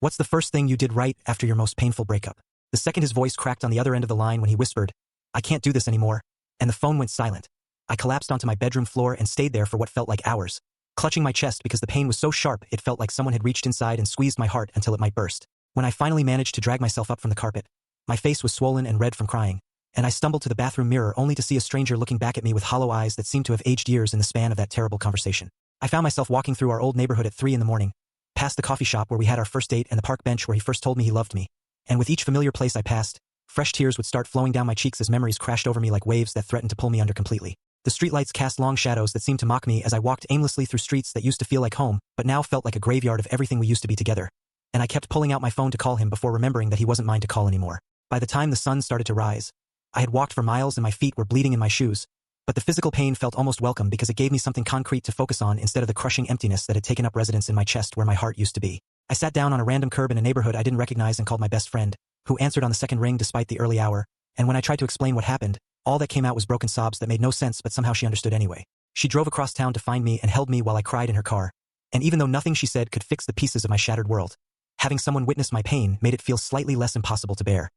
What's the first thing you did right after your most painful breakup? The second his voice cracked on the other end of the line when he whispered, I can't do this anymore, and the phone went silent. I collapsed onto my bedroom floor and stayed there for what felt like hours, clutching my chest because the pain was so sharp it felt like someone had reached inside and squeezed my heart until it might burst. When I finally managed to drag myself up from the carpet, my face was swollen and red from crying, and I stumbled to the bathroom mirror only to see a stranger looking back at me with hollow eyes that seemed to have aged years in the span of that terrible conversation. I found myself walking through our old neighborhood at 3 in the morning, past the coffee shop where we had our first date and the park bench where he first told me he loved me. And with each familiar place I passed, fresh tears would start flowing down my cheeks as memories crashed over me like waves that threatened to pull me under completely. The streetlights cast long shadows that seemed to mock me as I walked aimlessly through streets that used to feel like home, but now felt like a graveyard of everything we used to be together. And I kept pulling out my phone to call him before remembering that he wasn't mine to call anymore. By the time the sun started to rise, I had walked for miles and my feet were bleeding in my shoes, but the physical pain felt almost welcome because it gave me something concrete to focus on instead of the crushing emptiness that had taken up residence in my chest where my heart used to be. I sat down on a random curb in a neighborhood I didn't recognize and called my best friend, who answered on the second ring despite the early hour, and when I tried to explain what happened, all that came out was broken sobs that made no sense, but somehow she understood anyway. She drove across town to find me and held me while I cried in her car, and even though nothing she said could fix the pieces of my shattered world, having someone witness my pain made it feel slightly less impossible to bear.